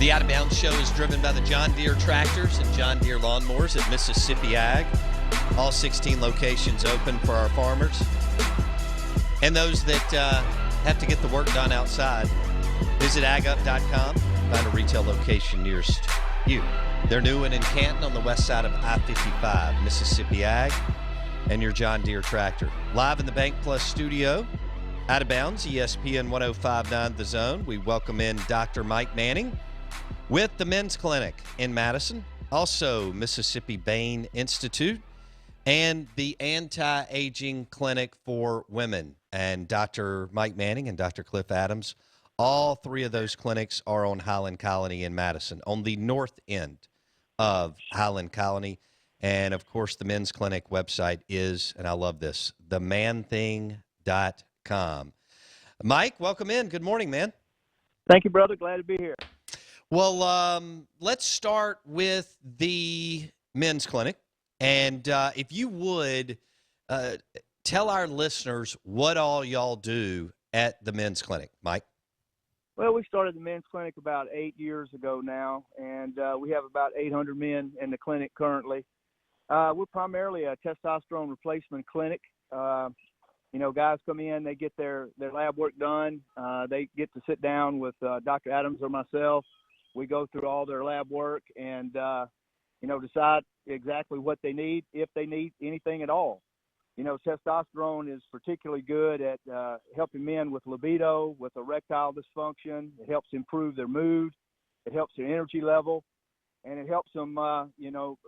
The Out of Bounds Show is driven by the John Deere tractors and John Deere lawnmowers at Mississippi Ag. All 16 locations open for our farmers. And those that have to get the work done outside, visit agup.com. Find a retail location nearest you. They're new and in Canton on the west side of I-55, Mississippi Ag, and your John Deere tractor. Live in the Bank Plus studio, Out of Bounds, ESPN 105.9 The Zone. We welcome in Dr. Mike Manning with the Men's Clinic in Madison, also Mississippi Bain Institute, and the Anti-Aging Clinic for Women. And Dr. Mike Manning and Dr. Cliff Adams, all three of those clinics are on Highland Colony in Madison, on the north end of Highland Colony. And, of course, the Men's Clinic website is, and I love this, themanthing.com. Mike, welcome in. Good morning, man. Thank you, brother. Glad to be here. Well, let's start with the Men's Clinic. And if you would tell our listeners what all y'all do at the Men's Clinic, Mike. Well, we started the Men's Clinic about 8 years ago now, and we have about 800 men in the clinic currently. We're primarily a testosterone replacement clinic. Guys come in, they get their lab work done. They get to sit down with Dr. Adams or myself. We go through all their lab work and, decide exactly what they need, if they need anything at all. Testosterone is particularly good at helping men with libido, with erectile dysfunction. It helps improve their mood. It helps their energy level, and it helps them,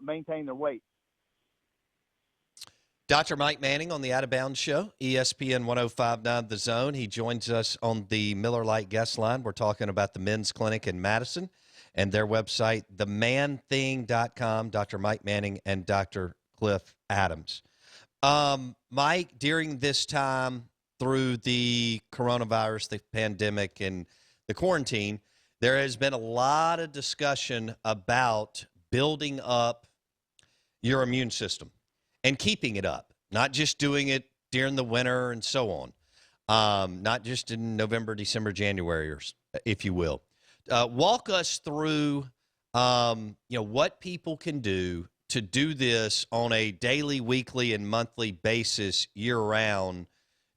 maintain their weight. Dr. Mike Manning on the Out of Bounds Show, ESPN 105.9 The Zone. He joins us on the Miller Lite guest line. We're talking about the Men's Clinic in Madison and their website, themanthing.com, Dr. Mike Manning and Dr. Cliff Adams. Mike, during this time through the coronavirus, the pandemic, and the quarantine, there has been a lot of discussion about building up your immune system and keeping it up, not just doing it during the winter and so on, not just in November, December, January, or if you will. Walk us through, what people can do to do this on a daily, weekly, and monthly basis year-round,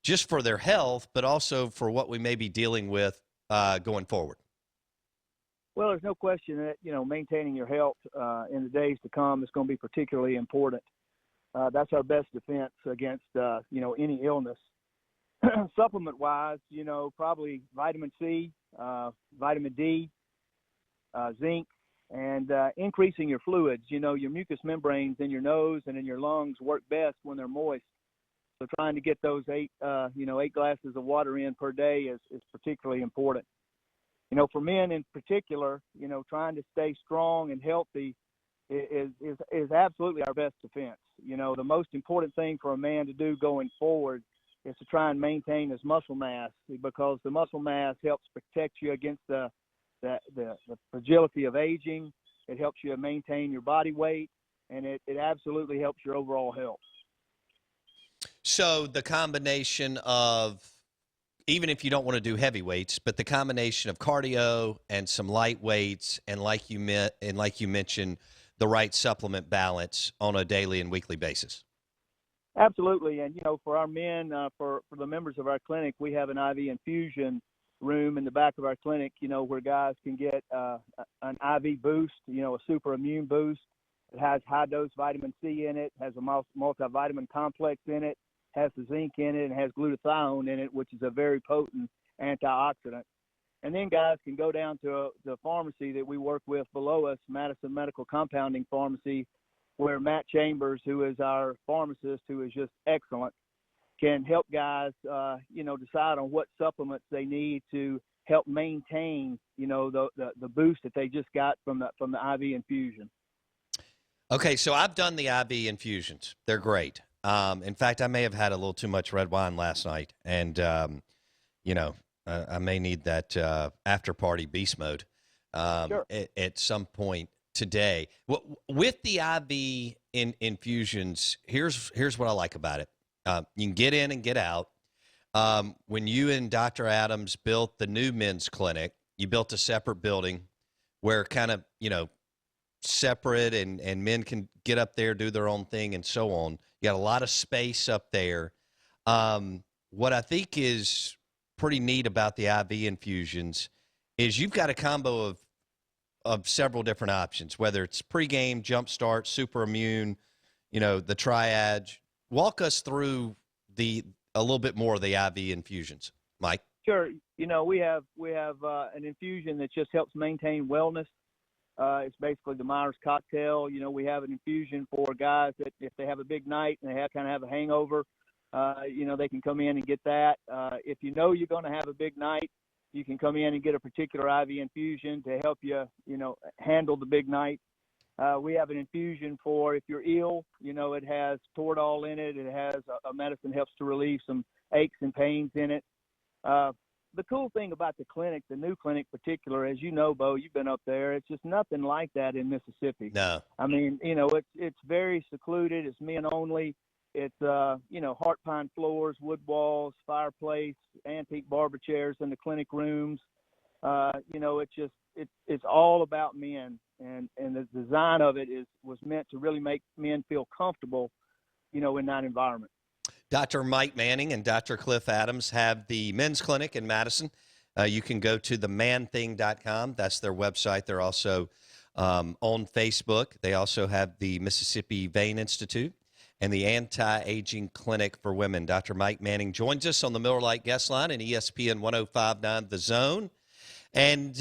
just for their health, but also for what we may be dealing with going forward. Well, there's no question that, maintaining your health in the days to come is going to be particularly important. That's our best defense against, any illness. Supplement-wise, probably vitamin C, vitamin D, zinc, and increasing your fluids. Your mucous membranes in your nose and in your lungs work best when they're moist. So trying to get those 8 glasses of water in per day is particularly important. For men in particular, trying to stay strong and healthy is absolutely our best defense. The most important thing for a man to do going forward is to try and maintain his muscle mass, because the muscle mass helps protect you against the fragility of aging. It helps you maintain your body weight, and it absolutely helps your overall health. So the combination of, even if you don't want to do heavy weights, but the combination of cardio and some light weights, and like you mentioned, the right supplement balance on a daily and weekly basis. Absolutely. And, for our men, for the members of our clinic, we have an IV infusion room in the back of our clinic, where guys can get an IV boost, a super immune boost. It has high-dose vitamin C in it, has a multivitamin complex in it, has the zinc in it, and has glutathione in it, which is a very potent antioxidant. And then guys can go down to the pharmacy that we work with below us, Madison Medical Compounding Pharmacy, where Matt Chambers, who is our pharmacist, who is just excellent, can help guys, decide on what supplements they need to help maintain, the boost that they just got from the IV infusion. Okay, so I've done the IV infusions. They're great. In fact, I may have had a little too much red wine last night, and I may need that after-party beast mode Sure. at some point today. With the IV infusions, here's what I like about it. You can get in and get out. When you and Dr. Adams built the new men's clinic, you built a separate building where kind of, separate and men can get up there, do their own thing, and so on. You got a lot of space up there. What I think is pretty neat about the IV infusions is you've got a combo of several different options, whether it's pregame, jumpstart, super immune, the triad. Walk us through a little bit more of the IV infusions, Mike. Sure. We have an infusion that just helps maintain wellness. It's basically the Myers cocktail. We have an infusion for guys that if they have a big night and they kind of have a hangover, they can come in and get that. If you're going to have a big night, you can come in and get a particular IV infusion to help you, handle the big night. We have an infusion for if you're ill. It has Toradol in it. It has a medicine helps to relieve some aches and pains in it. The cool thing about the clinic, the new clinic particular, as you know, Bo, you've been up there, it's just nothing like that in Mississippi. No. I mean, it's very secluded. It's men only. It's, heart pine floors, wood walls, fireplace, antique barber chairs in the clinic rooms. It's all about men. And the design of it was meant to really make men feel comfortable, in that environment. Dr. Mike Manning and Dr. Cliff Adams have the men's clinic in Madison. You can go to themanthing.com. That's their website. They're also on Facebook. They also have the Mississippi Vein Institute and the Anti-Aging Clinic for Women. Dr. Mike Manning joins us on the Miller Lite guest line in ESPN 105.9 The Zone. And,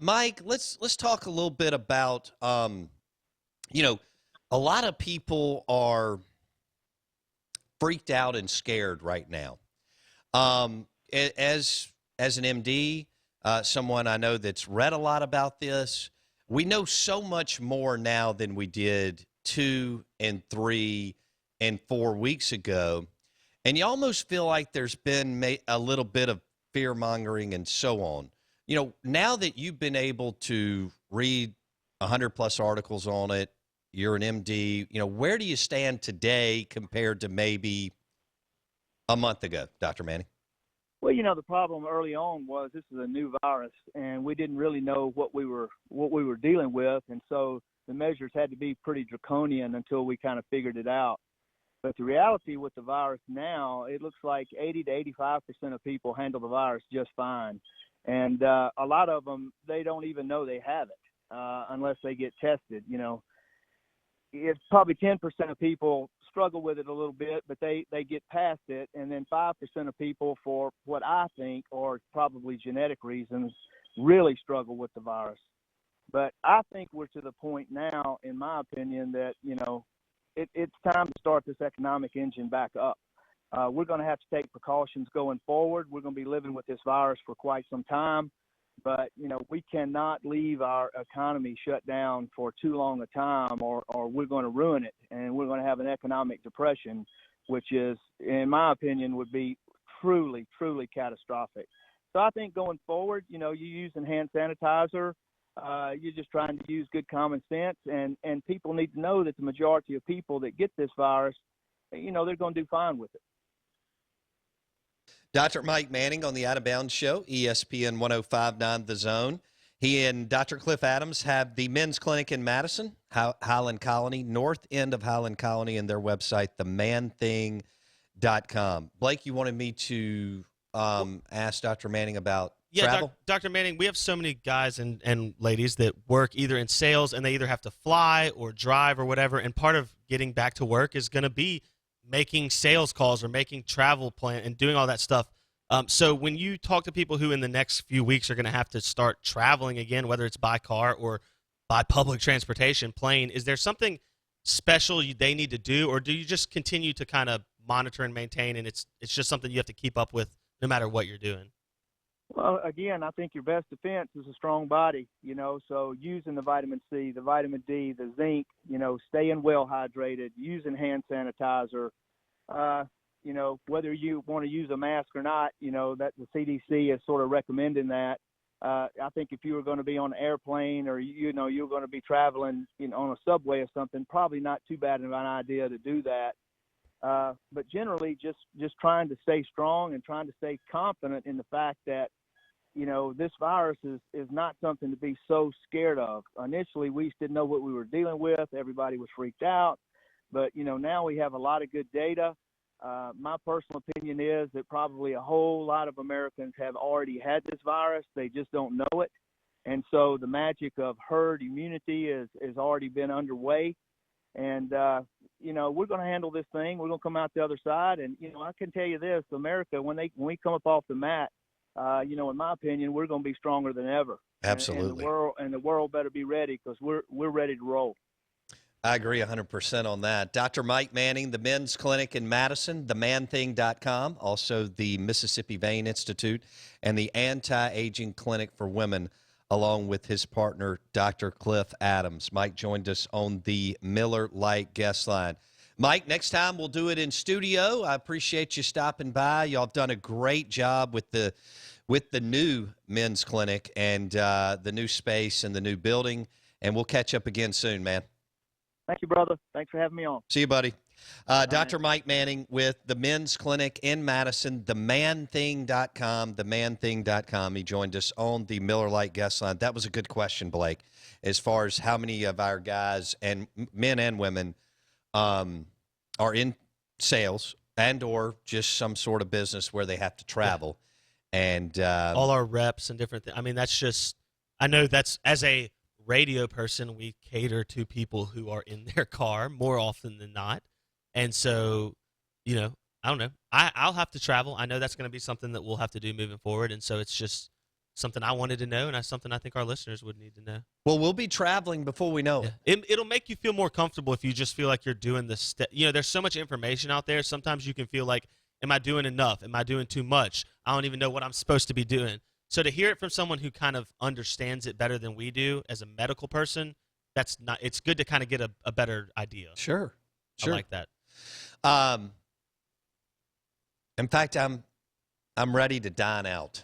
Mike, let's talk a little bit about, a lot of people are freaked out and scared right now. As an MD, someone I know that's read a lot about this, we know so much more now than we did 2 and 3 and 4 weeks ago. And you almost feel like there's been a little bit of fear mongering and so on. Now that you've been able to read 100 plus articles on it, you're an MD, where do you stand today compared to maybe a month ago, Dr. Manning? Well, the problem early on was this is a new virus, and we didn't really know what we were dealing with, and so the measures had to be pretty draconian until we kind of figured it out. But the reality with the virus now, it looks like 80 to 85% of people handle the virus just fine, and a lot of them, they don't even know they have it unless they get tested. It's probably 10% of people struggle with it a little bit, but they get past it. And then 5% of people, for what I think are probably genetic reasons, really struggle with the virus. But I think we're to the point now, in my opinion, that, it's time to start this economic engine back up. We're going to have to take precautions going forward. We're going to be living with this virus for quite some time. But, we cannot leave our economy shut down for too long a time or we're going to ruin it. And we're going to have an economic depression, which is, in my opinion, would be truly, truly catastrophic. So I think going forward, you using hand sanitizer, you're just trying to use good common sense. And people need to know that the majority of people that get this virus, they're going to do fine with it. Dr. Mike Manning on the Out of Bounds Show, ESPN 105.9 The Zone. He and Dr. Cliff Adams have the men's clinic in Madison, Highland Colony, north end of Highland Colony, and their website, themanthing.com. Blake, you wanted me to ask Dr. Manning about travel? Dr. Manning, we have so many guys and ladies that work either in sales, and they either have to fly or drive or whatever, and part of getting back to work is going to be making sales calls or making travel plan and doing all that stuff. So when you talk to people who in the next few weeks are going to have to start traveling again, whether it's by car or by public transportation, plane, is there something special they need to do, or do you just continue to kind of monitor and maintain, and it's just something you have to keep up with no matter what you're doing? Well, again, I think your best defense is a strong body, so using the vitamin C, the vitamin D, the zinc, staying well hydrated, using hand sanitizer, whether you want to use a mask or not, that the CDC is sort of recommending that. I think if you were going to be on an airplane or, you're going to be traveling, on a subway or something, probably not too bad of an idea to do that. But generally just trying to stay strong and trying to stay confident in the fact that, this virus is not something to be so scared of. Initially, we just didn't know what we were dealing with. Everybody was freaked out. But, now we have a lot of good data. My personal opinion is that probably a whole lot of Americans have already had this virus. They just don't know it. And so the magic of herd immunity has already been underway. And, we're going to handle this thing. We're going to come out the other side. And, I can tell you this, America, when we come up off the mat, in my opinion, we're going to be stronger than ever. Absolutely. And the world better be ready, because we're ready to roll. I agree 100% on that. Dr. Mike Manning, the Men's Clinic in Madison, themanthing.com, also the Mississippi Vein Institute, and the Anti-Aging Clinic for Women, along with his partner, Dr. Cliff Adams. Mike joined us on the Miller Lite guest line. Mike, next time we'll do it in studio. I appreciate you stopping by. Y'all have done a great job with the new men's clinic and the new space and the new building, and we'll catch up again soon, man. Thank you, brother. Thanks for having me on. See you, buddy. Dr. Mike Manning with the Men's Clinic in Madison, themanthing.com, themanthing.com. He joined us on the Miller Lite guest line. That was a good question, Blake, as far as how many of our guys, and men and women, are in sales and or just some sort of business where they have to travel. Yeah. And all our reps and different things. I mean, that's just – I know that's – as a – radio person, we cater to people who are in their car more often than not. And so, I don't know. I'll have to travel. I know that's going to be something that we'll have to do moving forward. And so it's just something I wanted to know, and that's something I think our listeners would need to know. Well, we'll be traveling before we know it. It'll make you feel more comfortable if you just feel like you're doing this. There's so much information out there. Sometimes you can feel like, am I doing enough? Am I doing too much? I don't even know what I'm supposed to be doing. So to hear it from someone who kind of understands it better than we do as a medical person, it's good to kind of get a better idea. Sure. I like that. In fact, I'm ready to dine out.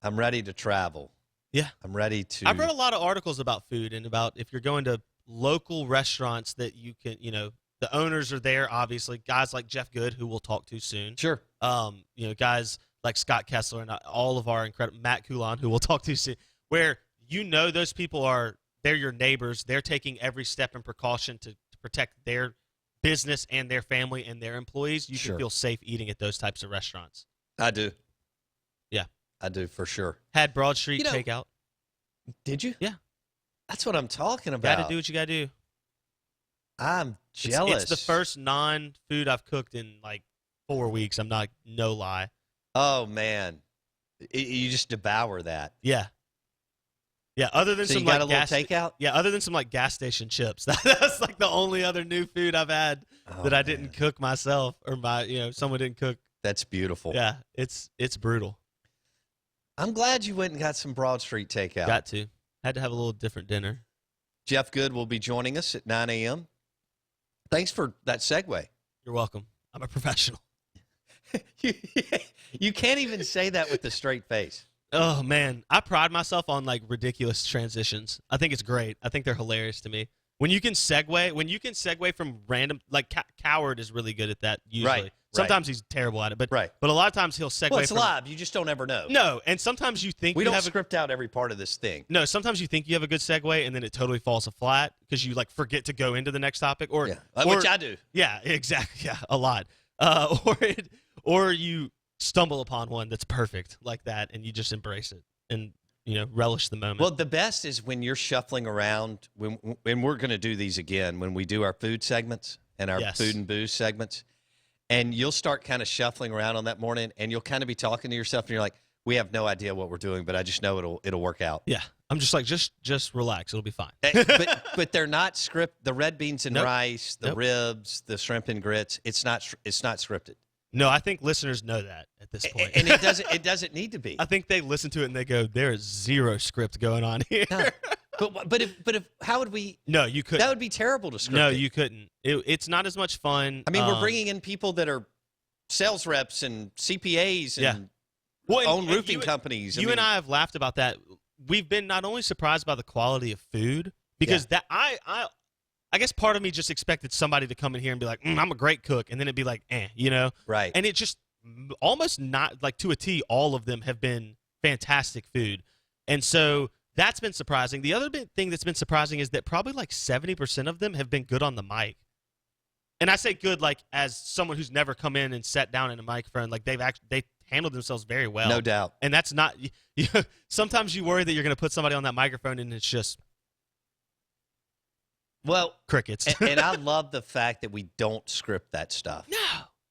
I'm ready to travel. Yeah. I'm ready to. I've read a lot of articles about food and about if you're going to local restaurants that you can, the owners are there, obviously, guys like Jeff Good, who we'll talk to soon. Sure. Guys like Scott Kessler and all of our incredible Matt Coulon, who we'll talk to soon, where those people they're your neighbors. They're taking every step and precaution to protect their business and their family and their employees. You Sure. can feel safe eating at those types of restaurants. I do. Yeah. I do, for sure. Had Broad Street takeout. Did you? Yeah. That's what I'm talking about. Got to do what you got to do. I'm jealous. It's the first non-food I've cooked in like 4 weeks. I'm not, no lie. Oh, man. You just devour that. Yeah. Yeah, other than so some you got like a little takeout? Yeah, other than some like gas station chips. That's like the only other new food I've had that I didn't cook myself or someone didn't cook. That's beautiful. Yeah, it's brutal. I'm glad you went and got some Broad Street takeout. Got to. Had to have a little different dinner. Jeff Good will be joining us at 9 a.m. Thanks for that segue. You're welcome. I'm a professional. You can't even say that with a straight face. Oh, man. I pride myself on, like, ridiculous transitions. I think it's great. I think they're hilarious to me. When you can segue from random, like, Coward is really good at that usually. Right. Sometimes he's terrible at it, but a lot of times he'll segue. Well, it's live. You just don't ever know. No, and sometimes you think we don't script out every part of this thing. No, sometimes you think you have a good segue, and then it totally falls flat because you, like, forget to go into the next topic. Which I do. Yeah, exactly. Yeah, a lot. Or you stumble upon one that's perfect like that, and you just embrace it and relish the moment. Well, the best is when you're shuffling around. When we're going to do these again, when we do our food segments and our food and booze segments, and you'll start kind of shuffling around on that morning, and you'll kind of be talking to yourself, and you're like, "We have no idea what we're doing, but I just know it'll work out." Yeah, I'm just like, just relax, it'll be fine. but they're not script. The red beans and rice, the ribs, the shrimp and grits. It's not scripted. No, I think listeners know that at this point. And it doesn't need to be. I think they listen to it and they go, there is zero script going on here. No. But if how would we? No, you couldn't. That would be terrible to script. No, you couldn't. It's not as much fun. I mean, we're bringing in people that are sales reps and CPAs and own roofing companies. And I have laughed about that. We've been not only surprised by the quality of food, because that I guess part of me just expected somebody to come in here and be like, I'm a great cook. And then it'd be like, Right. And it just almost not like to a T, all of them have been fantastic food. And so that's been surprising. The other thing that's been surprising is that probably like 70% of them have been good on the mic. And I say good like as someone who's never come in and sat down in a microphone. Like they handled themselves very well. No doubt. And that's not sometimes you worry that you're going to put somebody on that microphone and it's just crickets. and I love the fact that we don't script that stuff. No.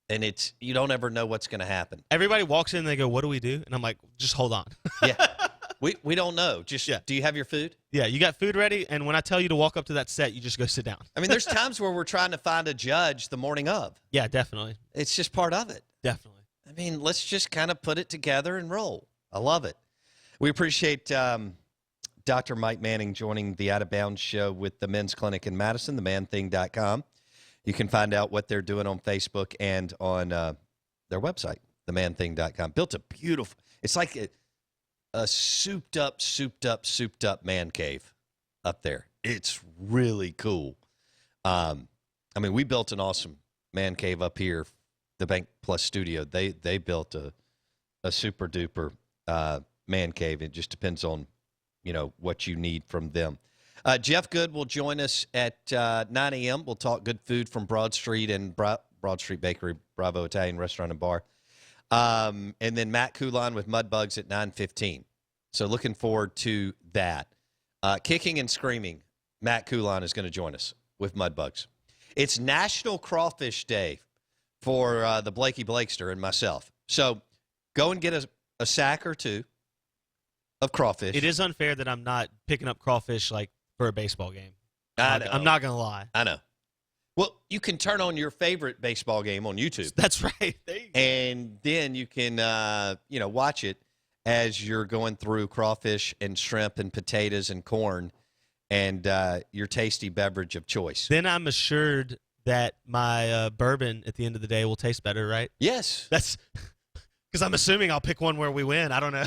And you don't ever know what's going to happen. Everybody walks in and they go, "What do we do?" And I'm like, "Just hold on." Yeah. We don't know. Just do you have your food? Yeah, you got food ready, and when I tell you to walk up to that set, you just go sit down. I mean, there's times where we're trying to find a judge the morning of. Yeah, definitely. It's just part of it. Definitely. I mean, let's just kind of put it together and roll. I love it. We appreciate Dr. Mike Manning joining the Out of Bounds show with the Men's Clinic in Madison, themanthing.com. You can find out what they're doing on Facebook and on their website, themanthing.com. Built a beautiful, it's like a souped up man cave up there. It's really cool. I mean, we built an awesome man cave up here, the Bank Plus studio. They built a super duper man cave. It just depends on, what you need from them. Jeff Good will join us at 9 a.m. We'll talk good food from Broad Street and Broad Street Bakery, Bravo Italian Restaurant and Bar. And then Matt Coulon with Mudbugs at 9:15. So looking forward to that. Kicking and Screaming, Matt Coulon is going to join us with Mudbugs. It's National Crawfish Day for the Blakey Blakester and myself. So go and get a sack or two of crawfish. It is unfair that I'm not picking up crawfish like for a baseball game. I know. I'm not going to lie. I know. Well, you can turn on your favorite baseball game on YouTube. That's right. There you go. And then you can, watch it as you're going through crawfish and shrimp and potatoes and corn and your tasty beverage of choice. Then I'm assured that my bourbon at the end of the day will taste better, right? Yes. That's because I'm assuming I'll pick one where we win. I don't know.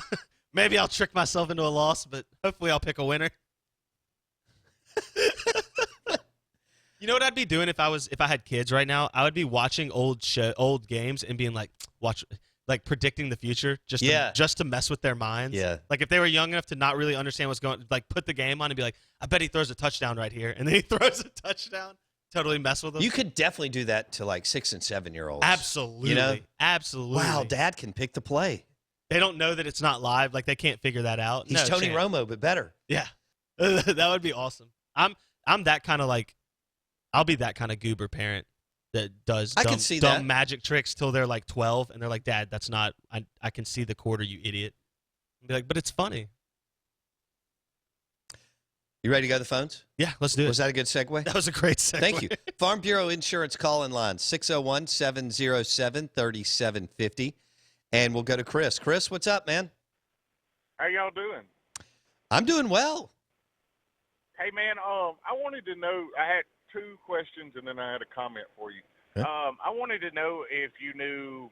Maybe I'll trick myself into a loss, but hopefully I'll pick a winner. You know what I'd be doing if I had kids right now? I would be watching old games and being like, predicting the future just to mess with their minds. Yeah. Like if they were young enough to not really understand what's going, like put the game on and be like, I bet he throws a touchdown right here, and then he throws a touchdown. Totally mess with them. You could definitely do that to like 6 and 7-year-olds. Absolutely. Absolutely. Wow, Dad can pick the play. They don't know that it's not live. Like they can't figure that out. He's Tony Romo, but better. Yeah. That would be awesome. I'm that kind of like, I'll be that kind of goober parent that does dumb magic tricks till they're like 12 and they're like, Dad, that's not, I can see the quarter, you idiot. And be like, but it's funny. You ready to go to the phones? Yeah, let's do it. Was that a good segue? That was a great segue. Thank you. Farm Bureau Insurance call-in line, 601-707-3750. And we'll go to Chris. Chris, what's up, man? How y'all doing? I'm doing well. Hey, man, I wanted to know, I had two questions and then I had a comment for you. Okay. I wanted to know if you knew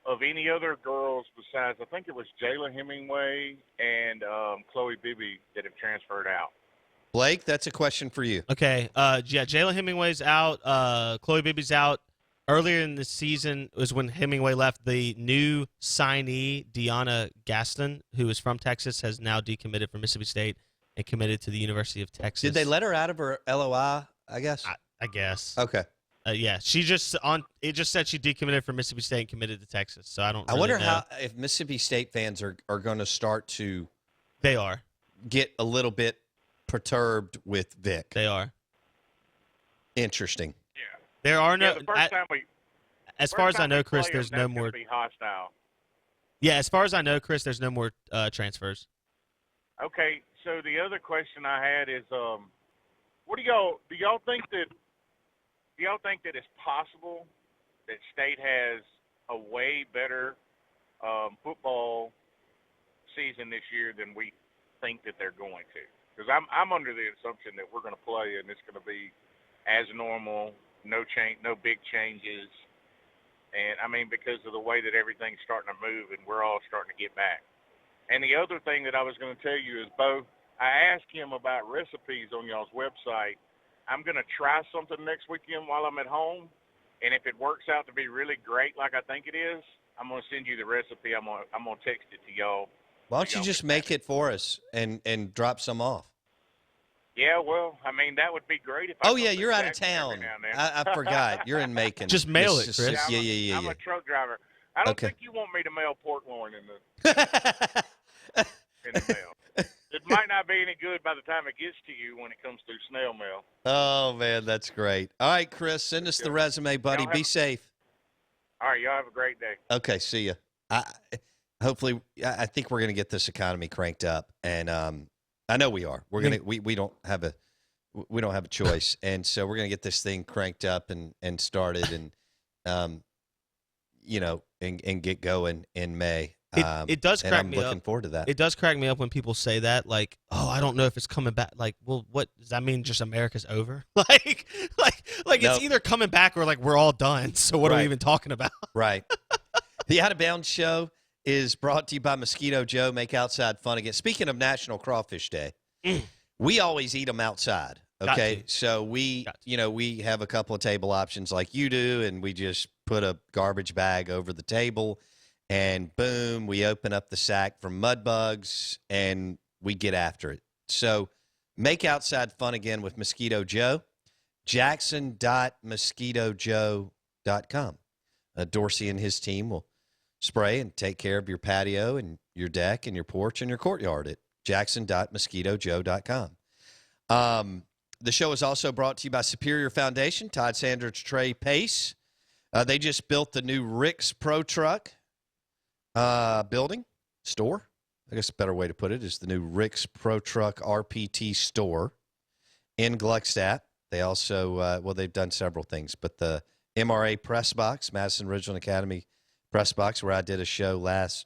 of any other girls besides, I think it was Jayla Hemingway and Chloe Bibby that have transferred out. Blake, that's a question for you. Okay. Jayla Hemingway's out. Chloe Bibby's out. Earlier in the season was when Hemingway left. The new signee, Deanna Gaston, who is from Texas, has now decommitted from Mississippi State and committed to the University of Texas. Did they let her out of her LOI, I guess? I guess. Okay. Yeah, she just it just said she decommitted from Mississippi State and committed to Texas. So I don't really wonder know. if Mississippi State fans are going to start to They are. get a little bit perturbed with Vic. They are. Interesting. Yeah. There are no. Yeah, the first time we, as far as I know, we Chris, play there's them, no that's gonna more. Be hostile. Yeah, as far as I know, Chris, there's no more transfers. Okay, so the other question I had is, what do y'all think that it's possible that State has a way better football season this year than we think that they're going to? Because I'm under the assumption that we're going to play and it's going to be as normal, no big changes, and I mean because of the way that everything's starting to move and we're all starting to get back. And the other thing that I was going to tell you is, Bo, I asked him about recipes on y'all's website. I'm going to try something next weekend while I'm at home, and if it works out to be really great like I think it is, I'm going to send you the recipe. I'm going to text it to y'all, Why don't you just make it for us and drop some off? Yeah, well, I mean, that would be great if I Oh, could yeah, do you're out of Jackson every town. now and then. I forgot. You're in Macon. Just mail it, Mississippi. Chris. Yeah. I'm a truck driver. I don't Okay. think you want me to mail pork loin in the mail. It might not be any good by the time it gets to you when it comes through snail mail. Oh, man, that's great. All right, Chris, send us the resume, buddy. Be safe. All right, y'all have a great day. Okay, see ya. Hopefully, I think we're going to get this economy cranked up, and I know we are. We're gonna we don't have a choice, and so we're going to get this thing cranked up and started, and and get going in May. It does crack me up. I'm looking forward to that. It does crack me up when people say that, like, "Oh, I don't know if it's coming back." Like, well, what does that mean? Just America's over? like it's either coming back or like we're all done. So what are we even talking about? Right. The Out of Bounds Show is brought to you by Mosquito Joe. Make outside fun again. Speaking of National Crawfish Day, we always eat them outside. Okay, so we have a couple of table options like you do, and we just put a garbage bag over the table. And boom, we open up the sack from mud bugs, and we get after it. So make outside fun again with Mosquito Joe. Jackson.mosquitojoe.com. Dorsey and his team will spray and take care of your patio and your deck and your porch and your courtyard at jackson.mosquitojoe.com. The show is also brought to you by Superior Foundation, Todd Sanders, Trey Pace. They just built the new Rick's Pro Truck building store. I guess a better way to put it is the new Rick's Pro Truck RPT store in Gluckstadt. They also, they've done several things, but the MRA Press Box, Madison Regional Academy Press Box, where I did a show last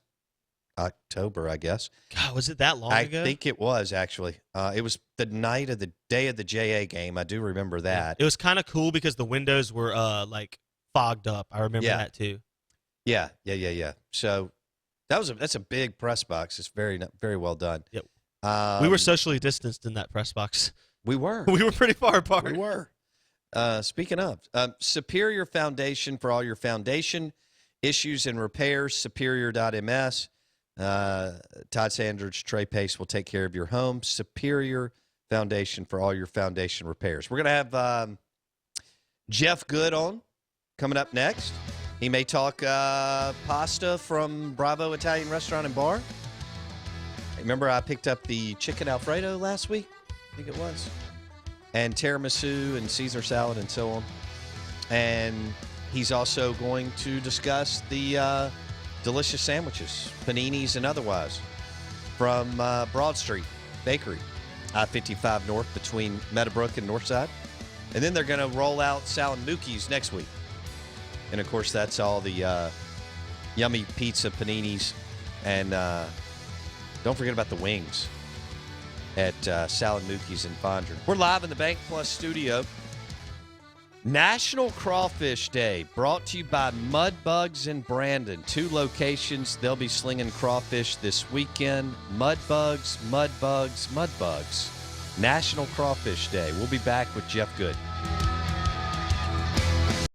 October, I guess. God, was it that long ago? I think it was, actually. It was the night of the day of the JA game. I do remember that. It was kind of cool because the windows were fogged up. I remember that too. Yeah. So that's a big press box. It's very, very well done. Yep. We were socially distanced in that press box. We were. We were pretty far apart. We were. Speaking of, Superior Foundation for all your foundation issues and repairs, superior.ms. Todd Sanders, Trey Pace will take care of your home. Superior Foundation for all your foundation repairs. We're going to have Jeff Good on coming up next. He may talk pasta from Bravo Italian Restaurant and Bar. Remember I picked up the chicken Alfredo last week? I think it was. And tiramisu and Caesar salad and so on. And he's also going to discuss the delicious sandwiches, paninis and otherwise, from Broad Street Bakery, I-55 North between Meadowbrook and Northside. And then they're going to roll out Sal and Mookie's next week. And, of course, that's all the yummy pizza paninis. And don't forget about the wings at Sal and Mookie's in Fondren. We're live in the Bank Plus studio. National Crawfish Day brought to you by Mud Bugs in Brandon. 2 locations. They'll be slinging crawfish this weekend. Mud Bugs, Mud Bugs, Mud Bugs. National Crawfish Day. We'll be back with Jeff Good.